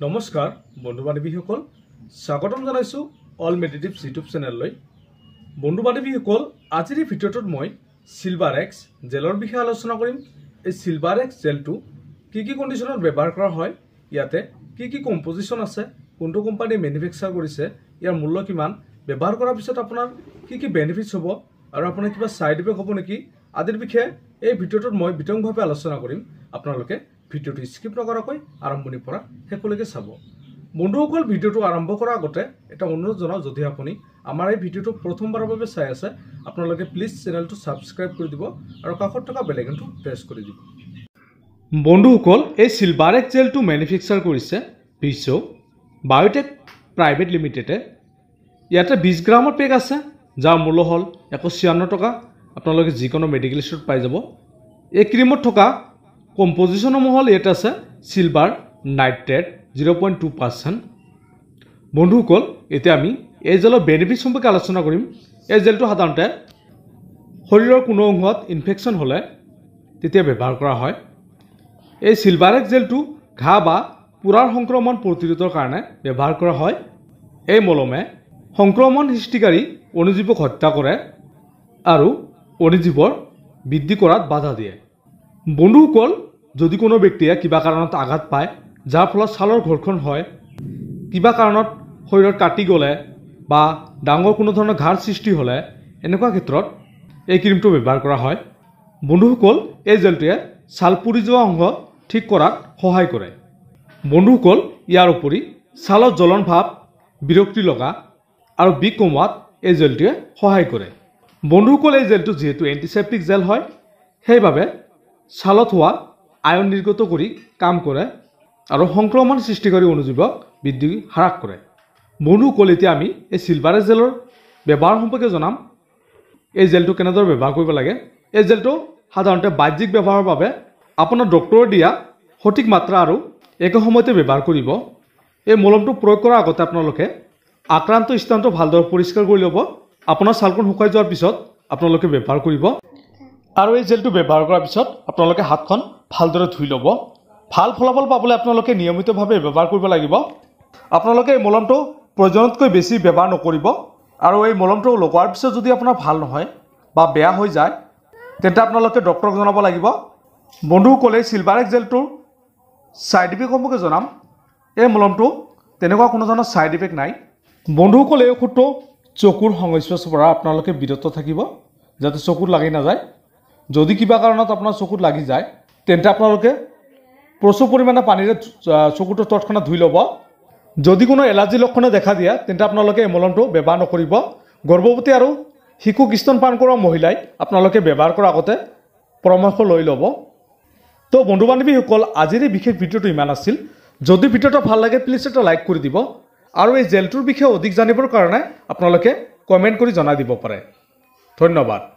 নমস্কাৰ বন্ধু বান্ধৱীসকল স্বাগতম জনাইছো অল মেডিটিভছ ইউটিউব চেনেললৈ। বন্ধু বান্ধৱীসকল আজিৰ এই ভিডিঅ'টোত মই সিলভাৰ এক্স জেলৰ বিষয়ে আলোচনা কৰিম। এই সিলভাৰ এক্স জেলটো কি কণ্ডিশ্যনত ব্যৱহাৰ কৰা হয়, ইয়াতে কি কম্পজিশ্যন আছে, কোনটো কোম্পানীয়ে মেনুফেকচাৰ কৰিছে, ইয়াৰ মূল্য কিমান, ব্যৱহাৰ কৰাৰ পিছত আপোনাৰ কি বেনিফিটছ হ'ব আৰু আপোনাৰ কিবা সাইড ইফেক্ট হ'ব নেকি আদিৰ বিষয়ে এই ভিডিঅ'টোত মই বিতংভাৱে আলোচনা কৰিম। আপোনালোকে ভিডিঅ'টো স্কিপ নকৰাকৈ আৰম্ভণিৰ পৰা শেষলৈকে চাব। বন্ধুসকল ভিডিঅ'টো আৰম্ভ কৰাৰ আগতে এটা অনুৰোধ জনাওঁ, যদি আপুনি আমাৰ এই ভিডিঅ'টো প্ৰথমবাৰৰ বাবে চাই আছে আপোনালোকে প্লিজ চেনেলটো ছাবস্ক্ৰাইব কৰি দিব আৰু কাষত থকা বেল আইকনটো প্ৰেছ কৰি দিব। বন্ধুসকল এই সিলভাৰ এক্স জেলটো মেনুফেকচাৰ কৰিছে ভিছো বায়োটেক প্ৰাইভেট লিমিটেডে। ইয়াতে 20 গ্ৰামৰ পেক আছে যাৰ মূল্য হ'ল 196 টকা। আপোনালোকে যিকোনো মেডিকেল ষ্টৰত পাই যাব। এই ক্ৰীমত থকা কম্পজিশ্যনসমূহ হ'ল ইয়াত আছে সিলভাৰ নাইট্ৰেট 0.2%। বন্ধুসকল এতিয়া আমি এই জেলৰ বেনিফিট সম্পৰ্কে আলোচনা কৰিম। এই জেলটো সাধাৰণতে শৰীৰৰ কোনো অংশত ইনফেকশ্যন হ'লে তেতিয়া ব্যৱহাৰ কৰা হয়। এই সিলভাৰ এক্স জেলটো ঘাঁ বা পুৰাৰ সংক্ৰমণ প্ৰতিৰোধৰ কাৰণে ব্যৱহাৰ কৰা হয়। এই মলমে সংক্ৰমণ সৃষ্টিকাৰী অণুজীৱক হত্যা কৰে আৰু অণুজীৱৰ বৃদ্ধি কৰাত বাধা দিয়ে। বন্ধুসকল যদি কোনো ব্যক্তিয়ে কিবা কাৰণত আঘাত পায় যাৰ ফলত ছালৰ ঘৰ্ষণ হয়, কিবা কাৰণত শৰীৰত কাটি গ'লে বা ডাঙৰ কোনো ধৰণৰ ঘাঁৰ সৃষ্টি হ'লে এনেকুৱা ক্ষেত্ৰত এই ক্ৰীমটো ব্যৱহাৰ কৰা হয়। বন্ধুসকল এই জেলটোৱে ছাল পুৰি যোৱা অংশ ঠিক কৰাত সহায় কৰে। বন্ধুসকল ইয়াৰ উপৰি ছালত জ্বলন ভাৱ, বিৰক্তি লগা আৰু বিষ কমোৱাত এই জেলটোৱে সহায় কৰে। বন্ধুসকল এই জেলটো যিহেতু এণ্টিছেপ্টিক জেল হয়, সেইবাবে ছালত হোৱা আয়ন নিৰ্গত কৰি কাম কৰে আৰু সংক্ৰমণ সৃষ্টিকাৰী অণুজীৱক বৃদ্ধি হ্ৰাস কৰে। বন্ধুসকল এতিয়া আমি এই সিলভাৰ এক্স জেলৰ ব্যৱহাৰ সম্পৰ্কে জনাম। এই জেলটো কেনেদৰে ব্যৱহাৰ কৰিব লাগে। এই জেলটো সাধাৰণতে বাহ্যিক ব্যৱহাৰৰ বাবে আপোনাৰ ডক্টৰে দিয়া সঠিক মাত্ৰা আৰু একে সময়তে ব্যৱহাৰ কৰিব। এই মলমটো প্ৰয়োগ কৰাৰ আগতে আপোনালোকে আক্ৰান্ত স্থানটো ভালদৰে পৰিষ্কাৰ কৰি ল'ব। আপোনাৰ ছালখন শুকাই যোৱাৰ পিছত আপোনালোকে ব্যৱহাৰ কৰিব আৰু এই জেলটো ব্যৱহাৰ কৰাৰ পিছত আপোনালোকে হাতখন ভালদৰে ধুই ল'ব। ভাল ফলাফল পাবলৈ আপোনালোকে নিয়মিতভাৱে ব্যৱহাৰ কৰিব লাগিব। আপোনালোকে এই মলমটো প্ৰয়োজনতকৈ বেছি ব্যৱহাৰ নকৰিব আৰু এই মলমটো লগোৱাৰ পিছত যদি আপোনাৰ ভাল নহয় বা বেয়া হৈ যায় তেন্তে আপোনালোকে ডক্টৰক জনাব লাগিব। বন্ধুসকল এই সিলভাৰ এক্স জেলটোৰ ছাইড ইফেক্ট সম্পৰ্কে জনাম। এই মলমটো তেনেকুৱা কোনো ধৰণৰ ছাইড ইফেক্ট নাই। বন্ধুসকল এই ঔষধটো চকুৰ সংস্পৰ্শৰ পৰা আপোনালোকে বিৰত থাকিব যাতে চকুত লাগি নাযায়। যদি কিবা কাৰণত আপোনাৰ চকুত লাগি যায় তেন্তে আপোনালোকে প্ৰচুৰ পৰিমাণে পানীৰে চকুটো তৎক্ষণাত ধুই ল'ব। যদি কোনো এলাৰ্জি লক্ষণে দেখা দিয়ে তেন্তে আপোনালোকে এই মলমটো ব্যৱহাৰ নকৰিব। গৰ্ভৱতী আৰু শিশুক স্তনপান কৰা মহিলাই আপোনালোকে ব্যৱহাৰ কৰাৰ আগতে পৰামৰ্শ লৈ ল'ব। তো বন্ধু বান্ধৱীসকল আজিৰ এই বিশেষ ভিডিঅ'টো ইমান আছিল। যদি ভিডিঅ'টো ভাল লাগে প্লিজ এটা লাইক কৰি দিব আৰু এই জেলটোৰ বিষয়ে অধিক জানিবৰ কাৰণে আপোনালোকে কমেণ্ট কৰি জনাই দিব পাৰে। ধন্যবাদ।